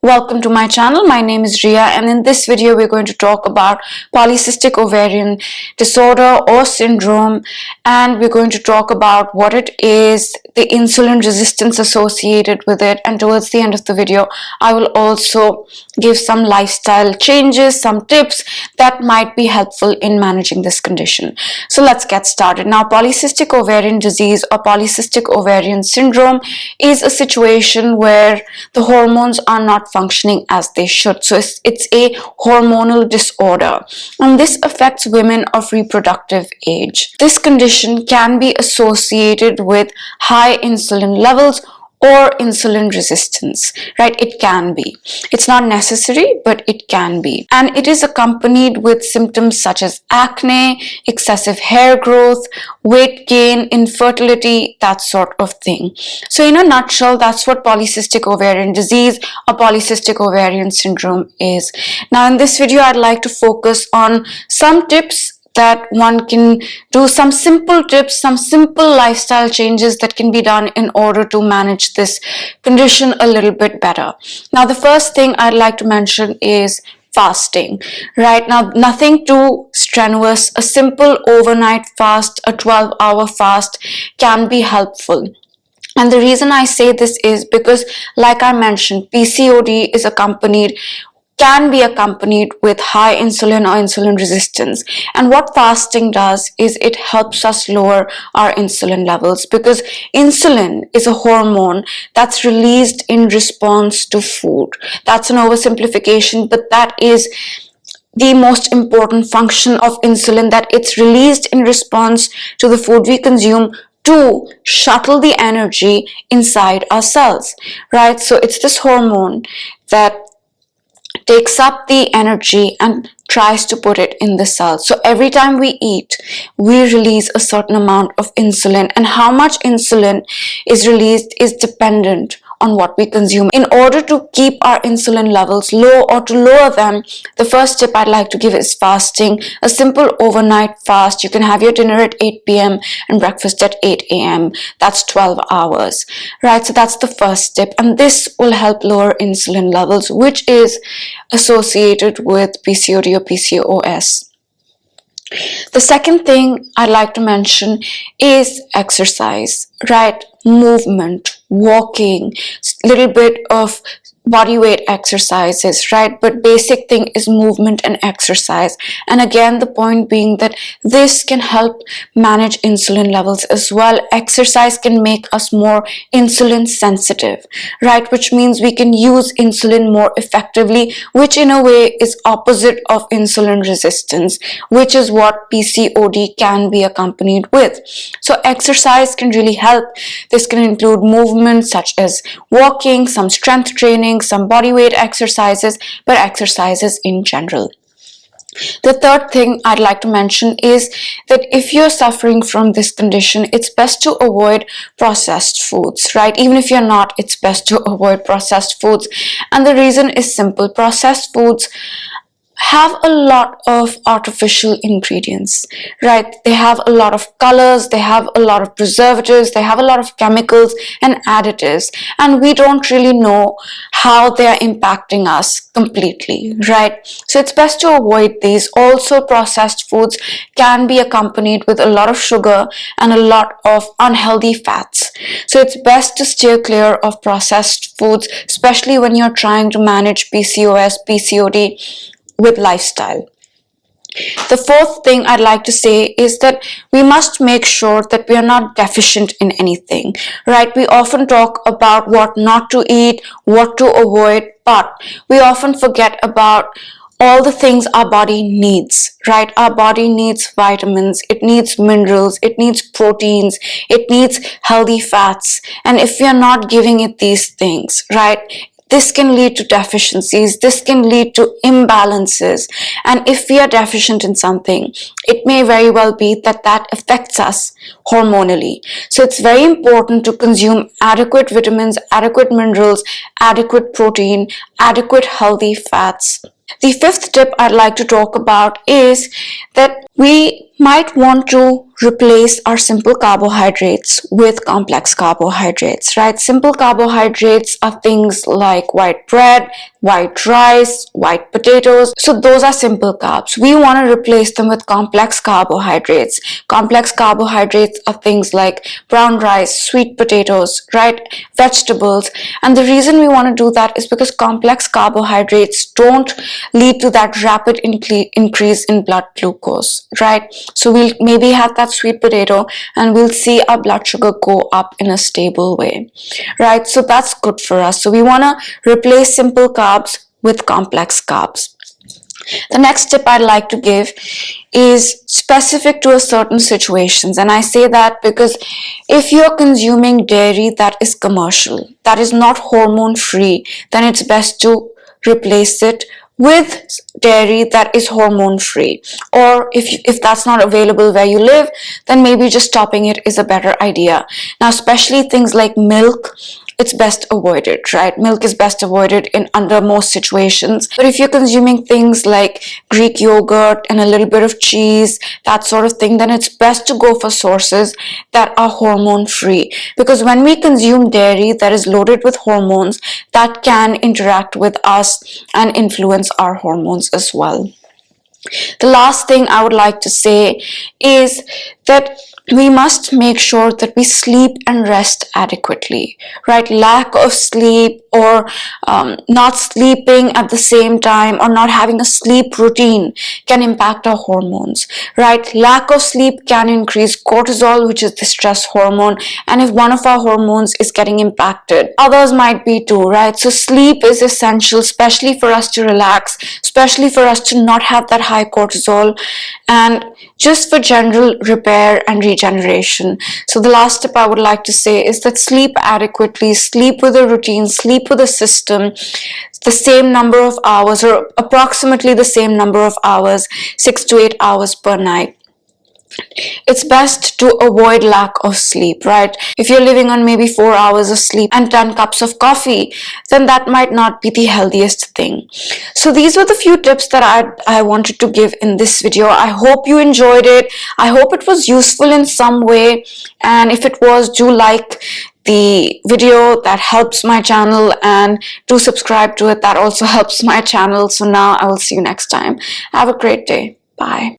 Welcome to my channel. My name is Rhea, and in this video we're going to talk about polycystic ovarian disorder or syndrome, and we're going to talk about what it is, the insulin resistance associated with it, and towards the end of the video I will also give some lifestyle changes, some tips that might be helpful in managing this condition. So let's get started. Now, polycystic ovarian disease or polycystic ovarian syndrome is a situation where the hormones are not functioning as they should. So it's a hormonal disorder, and this affects women of reproductive age. This condition can be associated with high insulin levels or insulin resistance, right? It can be. It's not necessary, but it can be. And it is accompanied with symptoms such as acne, excessive hair growth, weight gain, infertility, that sort of thing. So in a nutshell, that's what polycystic ovarian disease or polycystic ovarian syndrome is. Now in this video, I'd like to focus on some tips that one can do, some simple tips, some simple lifestyle changes that can be done in order to manage this condition a little bit better. Now, the first thing I'd like to mention is fasting. Right now, nothing too strenuous. A simple overnight fast, a 12-hour fast can be helpful. And the reason I say this is because, like I mentioned, PCOD can be accompanied with high insulin or insulin resistance. And what fasting does is it helps us lower our insulin levels, because insulin is a hormone that's released in response to food. That's an oversimplification, but that is the most important function of insulin, that it's released in response to the food we consume to shuttle the energy inside our cells, right? So it's this hormone that takes up the energy and tries to put it in the cell. So every time we eat, we release a certain amount of insulin, and how much insulin is released is dependent on what we consume. In order to keep our insulin levels low or to lower them, the first tip I'd like to give is fasting. A simple overnight fast. You can have your dinner at 8 p.m. and breakfast at 8 a.m. That's 12 hours, right? So that's the first tip, and this will help lower insulin levels, which is associated with PCOD or PCOS. The second thing I'd like to mention is exercise, right? Movement, walking, little bit of body weight exercises, right? But basic thing is movement and exercise. And again, the point being that this can help manage insulin levels as well. Exercise can make us more insulin sensitive, right? Which means we can use insulin more effectively, which in a way is opposite of insulin resistance, which is what PCOD can be accompanied with. So exercise can really help. This can include movement such as walking, some strength training, some body weight exercises, but exercises in general. The third thing I'd like to mention is that if you're suffering from this condition, it's best to avoid processed foods, right? Even if you're not, it's best to avoid processed foods. And the reason is simple. Processed foods have a lot of artificial ingredients, right? They have a lot of colors, they have a lot of preservatives, they have a lot of chemicals and additives, and we don't really know how they are impacting us completely, right? So it's best to avoid these. Also, processed foods can be accompanied with a lot of sugar and a lot of unhealthy fats. So it's best to steer clear of processed foods, especially when you're trying to manage PCOS, PCOD with lifestyle. The fourth thing I'd like to say is that we must make sure that we are not deficient in anything, right? We often talk about what not to eat, what to avoid, but we often forget about all the things our body needs, right? Our body needs vitamins, it needs minerals, it needs proteins, it needs healthy fats. And if we are not giving it these things, right, this can lead to deficiencies, this can lead to imbalances. And if we are deficient in something, it may very well be that that affects us hormonally. So it's very important to consume adequate vitamins, adequate minerals, adequate protein, adequate healthy fats. The fifth tip I'd like to talk about is that we might want to replace our simple carbohydrates with complex carbohydrates, right? Simple carbohydrates are things like white bread, white rice, white potatoes. So those are simple carbs. We want to replace them with complex carbohydrates. Complex carbohydrates are things like brown rice, sweet potatoes, right? Vegetables. And the reason we want to do that is because complex carbohydrates don't lead to that rapid increase in blood glucose, right? So we'll maybe have that sweet potato and we'll see our blood sugar go up in a stable way, right? So that's good for us. So we want to replace simple carbs with complex carbs. The next tip I'd like to give is specific to a certain situations, and I say that because if you're consuming dairy that is commercial, that is not hormone free, then it's best to replace it with dairy that is hormone free. Or if that's not available where you live, then maybe just stopping it is a better idea. Now, especially things like milk, it's best avoided, right? Milk is best avoided in under most situations. But if you're consuming things like Greek yogurt and a little bit of cheese, that sort of thing, then it's best to go for sources that are hormone free. Because when we consume dairy that is loaded with hormones, that can interact with us and influence our hormones as well. The last thing I would like to say is that we must make sure that we sleep and rest adequately, right? Lack of sleep or not sleeping at the same time or not having a sleep routine can impact our hormones, right? Lack of sleep can increase cortisol, which is the stress hormone. And if one of our hormones is getting impacted, others might be too, right? So sleep is essential, especially for us to relax, especially for us to not have that high cortisol, and just for general repair and regeneration. So the last tip I would like to say is that sleep adequately, sleep with a routine, sleep with a system, the same number of hours or approximately the same number of hours, 6 to 8 hours per night. It's best to avoid lack of sleep, right? If you're living on maybe 4 hours of sleep and 10 cups of coffee, then that might not be the healthiest thing. So these were the few tips that I wanted to give in this video. I hope you enjoyed it. I hope it was useful in some way. And if it was, do like the video. That helps my channel, and do subscribe to it. That also helps my channel. So now I will see you next time. Have a great day. Bye.